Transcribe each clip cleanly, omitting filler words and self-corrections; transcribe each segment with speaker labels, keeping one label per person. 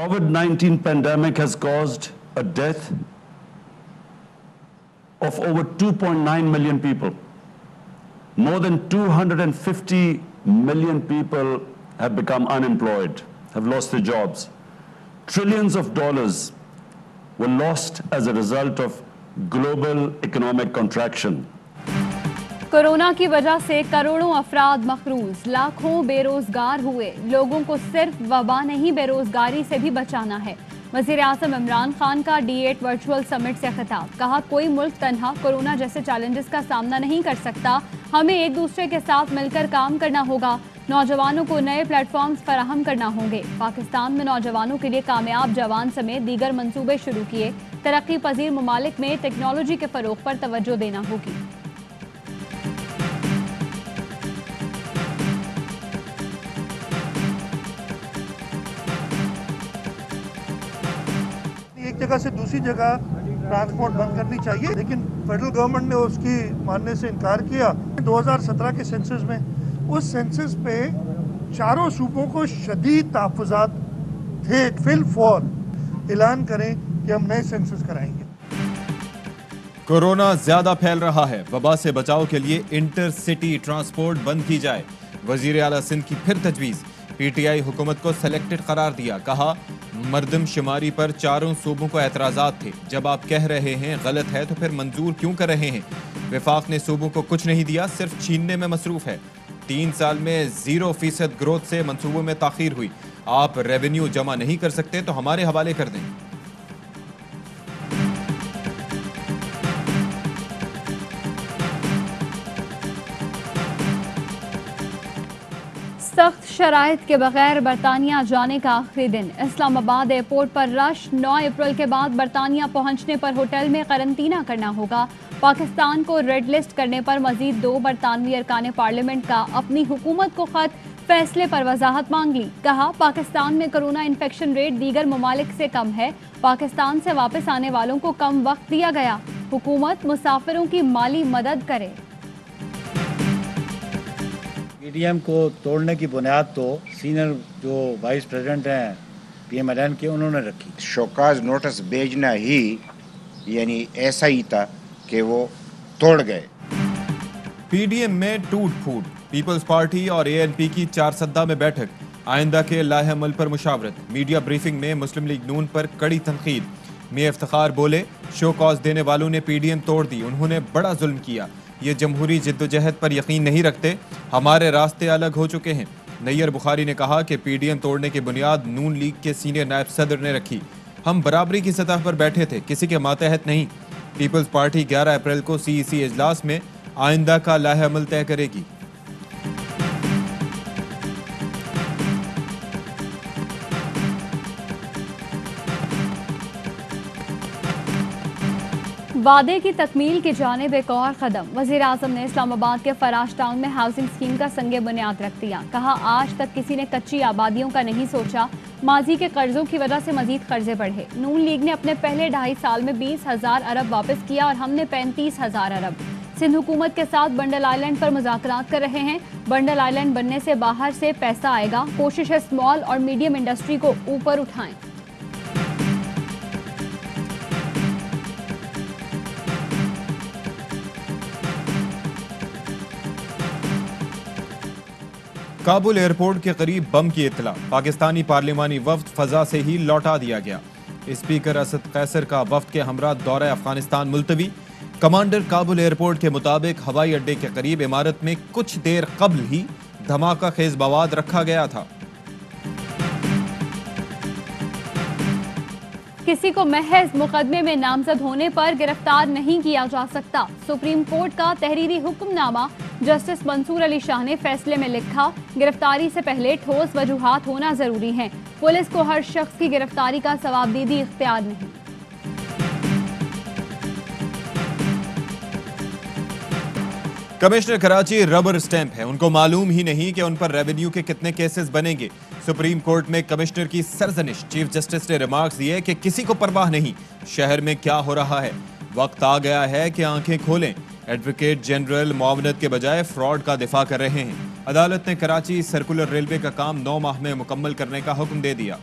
Speaker 1: COVID-19 pandemic has caused a death of over 2.9 million people. More than 250 million people have become unemployed, have lost their jobs. Trillions of dollars were lost as a result of global economic contraction.
Speaker 2: Corona की वजह से करोड़ों अफराद मखरूज, लाखों बेरोजगार हुए। लोगों को सिर्फ वबा नहीं बेरोजगारी से भी बचाना है। वज़ीर-ए-आज़म इमरान खान का D8 वर्चुअल समिट से खिताब। कहा, कोई मुल्क तन्हा कोरोना जैसे चैलेंजेस का सामना नहीं कर सकता। हमें एक दूसरे के साथ मिलकर काम करना होगा। नौजवानों को नए प्लेटफॉर्म्स फराहम करना होंगे। पाकिस्तान में नौजवानों के लिए कामयाब जवान समेत दीगर मंसूबे शुरू किए। तरक्की पजीर ममालिक में टेक्नोलॉजी के फरोग पर तवज्जो देना होगी।
Speaker 3: एक जगह से दूसरी जगह ट्रांसपोर्ट बंद करनी चाहिए, लेकिन फेडरल गवर्नमेंट ने उसकी मानने से इनकार किया। 2017 के सेंसस में उस सेंसस पे चारों सूबों को शदीद तहफ़्फ़ुज़ात थे। फिल फॉर ऐलान करें कि हम नए सेंसस कराएंगे।
Speaker 4: कोरोना ज्यादा फैल रहा है, वबा से बचाव के लिए इंटरसिटी ट्रांसपोर्ट बंद की जाए। वजीर आला सिंध की फिर तजवीज़। PTI हुकूमत को सेलेक्टेड करार दिया। कहा, मर्दमशुमारी पर चारों सूबों को एतराज़ात थे। जब आप कह रहे हैं गलत है तो फिर मंजूर क्यों कर रहे हैं? वफाक ने सूबों को कुछ नहीं दिया, सिर्फ छीनने में मसरूफ है। 3 साल में 0% ग्रोथ से मंसूबों में ताखीर हुई। आप रेवेन्यू जमा नहीं कर सकते तो हमारे हवाले कर दें।
Speaker 2: सख्त शराइत के बगैर बरतानिया जाने का आखिरी दिन। इस्लामाबाद एयरपोर्ट पर रश। 9 अप्रैल के बाद बरतानिया पहुंचने पर होटल में करंतना करना होगा। पाकिस्तान को रेड लिस्ट करने पर मजीद 2 बरतानवी अरकान पार्लियामेंट का अपनी हुकूमत को खत। फैसले पर वजाहत मांग ली। कहा, पाकिस्तान में कोरोना इन्फेक्शन रेट दीगर ममालिक से कम है। पाकिस्तान से वापस आने वालों को कम वक्त दिया गया। हुकूमत मुसाफिरों की माली मदद करे।
Speaker 5: PDM को तोड़ने की बुनियाद तो सीनियर जो वाइस प्रेसिडेंट हैं PMLN के, उन्होंने रखी।
Speaker 6: शोकाज नोटिस भेजना ही यानी ऐसा ही था कि वो तोड़ गए।
Speaker 4: PDM में टूट फूट। पीपल्स पार्टी और ANP की 4 सद्दा में बैठक। आइंदा के लाहे अमल पर मुशावरत। मीडिया ब्रीफिंग में मुस्लिम लीग नून पर कड़ी तनकीद। मियां इफ्तिखार बोले, शो कॉज देने वालों ने PDM तोड़ दी। उन्होंने बड़ा जुल्म किया। ये जमहूरी जिद्दोजहद पर यकीन नहीं रखते। हमारे रास्ते अलग हो चुके हैं। नैयर बुखारी ने कहा कि PDM तोड़ने की बुनियाद नून लीग के सीनियर नायब सदर ने रखी। हम बराबरी की सतह पर बैठे थे, किसी के मातहत नहीं। पीपल्स पार्टी 11 अप्रैल को CEC इजलास में आइंदा का लाहे अमल तय करेगी।
Speaker 2: वादे की तकमील की जानिब एक और कदम। वज़ीर आज़म ने इस्लामाबाद के फराश टाउन में हाउसिंग स्कीम का संगे बुनियाद रख दिया। कहा, आज तक किसी ने कच्ची आबादियों का नहीं सोचा। माजी के कर्जों की वजह से मजीद कर्जे बढ़े। नून लीग ने अपने पहले 2.5 साल में 20,000 अरब वापस किया और हमने 35,000 अरब। सिंध हुकूमत के साथ बंडल आइलैंड पर मुज़ाकरात कर रहे हैं। बंडल आइलैंड बनने से बाहर से पैसा आएगा। कोशिश है स्मॉल और मीडियम इंडस्ट्री को ऊपर उठाएं।
Speaker 4: काबुल एयरपोर्ट के करीब बम की इत्तला। पाकिस्तानी पार्लिमानी वफ्द फजा से ही लौटा दिया गया। स्पीकर असद कैसर का वफ्द के हमरा दौरा अफगानिस्तान मुलतवी। कमांडर काबुल एयरपोर्ट के मुताबिक हवाई अड्डे के करीब इमारत में कुछ देर कबल ही धमाका खेज मवाद रखा गया था।
Speaker 2: किसी को महज मुकदमे में नामजद होने पर गिरफ्तार नहीं किया जा सकता। सुप्रीम कोर्ट का तहरीरी हुक्मनामा। जस्टिस मंसूर अली शाह ने फैसले में लिखा, गिरफ्तारी से पहले ठोस वजूहात होना जरूरी है। पुलिस को हर शख्स की गिरफ्तारी का सवाबदीदी इख्तियार नहीं।
Speaker 4: कमिश्नर कराची रबर स्टैंप है। उनको मालूम ही नहीं कि उन पर रेवेन्यू के कितने केसेस बनेंगे। सुप्रीम कोर्ट में कमिश्नर की सरजनिश। चीफ जस्टिस ने रिमार्क्स दिए कि किसी को परवाह नहीं शहर में क्या हो रहा है। वक्त आ गया है कि आंखें खोलें। एडवोकेट जनरल मुआवनत के बजाय फ्रॉड का दिफा कर रहे हैं। अदालत ने कराची सर्कुलर रेलवे का काम 9 माह में मुकम्मल करने का हुक्म दे दिया।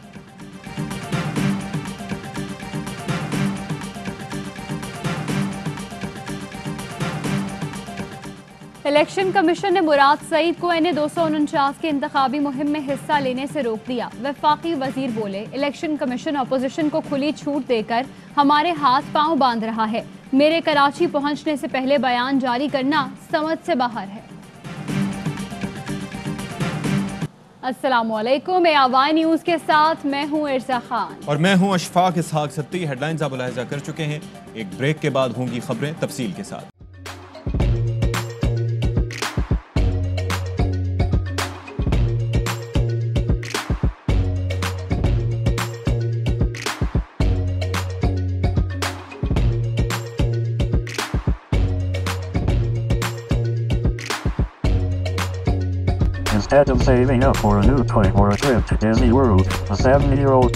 Speaker 2: इलेक्शन कमीशन ने मुराद सईद को NA 249 के इंतखाबी मुहिम में हिस्सा लेने से रोक दिया। वफाकी वजीर बोले, इलेक्शन कमीशन अपोजिशन को खुली छूट देकर हमारे हाथ पांव बांध रहा है। मेरे कराची पहुंचने से पहले बयान जारी करना समझ से बाहर है। अस्सलामुअलैकुम, AY न्यूज़ के साथ मैं हूं इरसा खान
Speaker 4: और मैं हूं अशफाक इसहाक सत्ती। हेडलाइंस आप मुलाहिजा कर चुके हैं। एक ब्रेक के बाद होंगी खबरें तफसील के साथ।
Speaker 7: Instead of saving up for a new toy or a trip to Disney World, a 7-year-old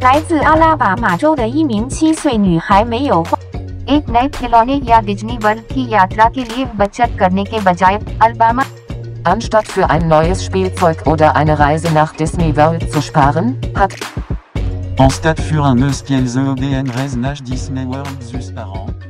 Speaker 8: 来自阿拉巴马州的一名7岁女孩没有花 एक नए खिलौने या डिज्नी वर्ल्ड की यात्रा के लिए बचत करने के बजाय Alabama
Speaker 9: Anstatt für ein neues Spielzeug oder eine Reise nach Disney World zu sparen, hat
Speaker 10: Anstatt für un neus Spielzeug oder eine Reise nach Disney World zu sparen,